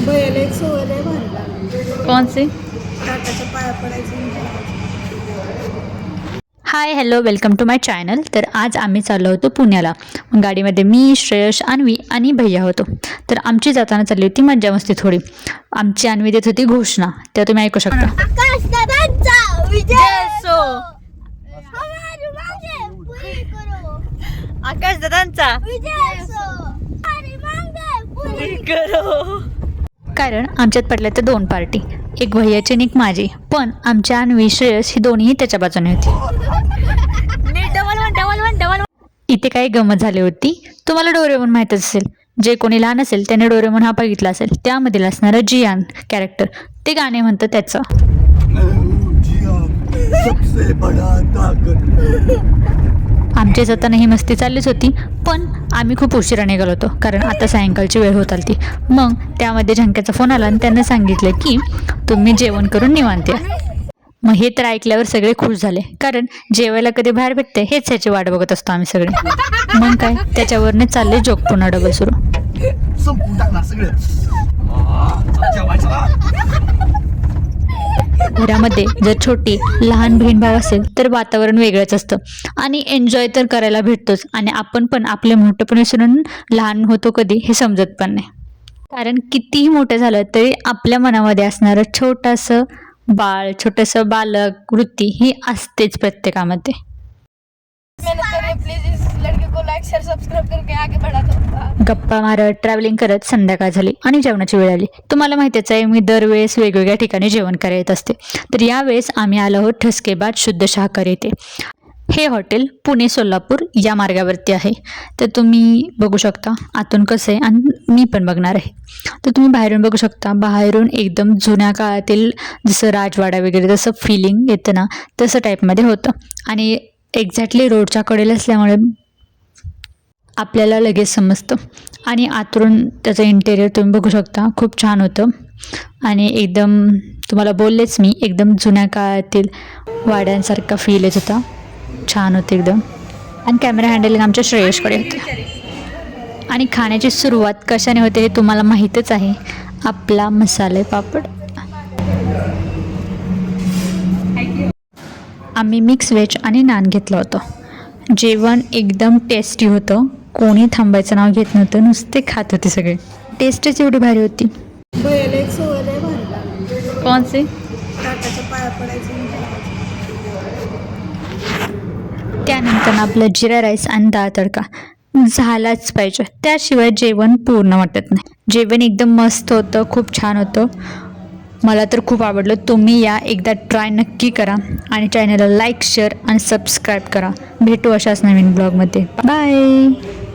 बैल एक सोहर आहे भारी. कौन सी? काकाच्या पाया पडायचं. Hi hello welcome to my channel. तर आज आम्ही चाललो होतो पुण्याला. गाडीमध्ये मी, श्रेयश, अन्वी आणि भैया होतो. तर आमची जाताना चालली होती मज्जा मस्ती थोडी. आमची अन्वी देत होती घोषणा, त्या तुम्ही ऐकू शकता. आकाश दादांचा कारण आमच्यात पडल्या तर दोन पार्टी, एक भैयाची आणि एक माझी. पण आमच्या अन्वी, श्रेयस ही दोन्हीही त्याच्या बाजूने होती. इथे काही गमत झाली होती. तुम्हाला डोरेमोन माहीतच असेल. जे कोणी लहान असेल त्याने डोरेमोन हा बघितला असेल. त्यामधील असणारं जियान कॅरेक्टर ते गाणे म्हणतं त्याचं. आमच्या जाताना ही मस्ती चाललीच होती. पण आम्ही खूप उशिरा निघालो होतो कारण आता सायंकाळची वेळ होत आली. मग त्यामध्ये झंक्याचा फोन आला आणि त्यांनी सांगितलं की तुम्ही जेवण करून निवांत या. मग हे तर ऐकल्यावर सगळे खुश झाले कारण जेवायला कधी बाहेर भेटते हेच ह्याची वाट बघत असतो आम्ही सगळे. मग काय त्याच्यावरने चालले जोक पुन्हा डबल सुरू. घरामध्ये जर छोटी लहान बहीण भाव असेल तर वातावरण वेगळंच असतं आणि एन्जॉय तर करायला भेटतोच. आणि आपण पण आपले मोठेपण विसरून लहान होतो कधी हे समजत पण नाही. कारण कितीही मोठं झालं तरी आपल्या मनामध्ये असणारं छोटंसं बाळ, छोटंसं बालक वृत्ती ही असतेच प्रत्येकामध्ये. गप्पा मारत ट्रॅव्हलिंग करत संध्याकाळ झाली आणि जेवणाची वेळ आली. तुम्हाला माहितीच आहे मी दरवेळेस वेगवेगळ्या ठिकाणी जेवण करायला येत असते. तर यावेळेस आम्ही आलो आहोत ठसकेबाज शुद्ध शाकाहारी येथे. हे हॉटेल पुणे सोलापूर या मार्गावरती आहे. तर तुम्ही बघू शकता आतून कसं आहे आणि मी पण बघणार आहे. तर तुम्ही बाहेरून बघू शकता. बाहेरून एकदम जुन्या काळातील जसं राजवाडा वगैरे जसं फिलिंग येतं ना तसं टाईपमध्ये होतं. आणि एक्झॅक्टली रोडच्या कडेला असल्यामुळे आपल्याला लगेच समजतं. आणि आतून त्याचं इंटेरियर तुम्ही बघू शकता खूप छान होतं. आणि एकदम तुम्हाला बोललेच मी एकदम जुन्या काळातील वाड्यांसारखा फील येत होता. छान होते एकदम. आणि कॅमेरा हँडलिंग आमच्या श्रेयशकडे होते. आणि खाण्याची सुरुवात कशाने होते हे तुम्हाला माहीतच आहे. आपला मसाले पापड. आम्ही मिक्स व्हेज आणि नान घेतलं होतं. जेवण एकदम टेस्टी होतं. कोणी थांबायचं नाव घेत नव्हतं, नुसते खात होते सगळे. टेस्टच एवढी भारी होती. बैल एक सोहर आहे भारी. कौन सी? काकाच्या पाया पडायचं. त्यानंतर आपलं जिरा राईस आणि डाळ तडका झालाच पाहिजे. त्याशिवाय जेवण पूर्ण वाटत नाही. जेवण एकदम मस्त होतं, खूप छान होतं. मला तर खूप आवडलं. तुम्ही या एकदा ट्राय नक्की करा आणि चॅनलला लाईक, शेअर आणि सबस्क्राईब करा. भेटू अशाच नवीन ब्लॉगमध्ये. बाय.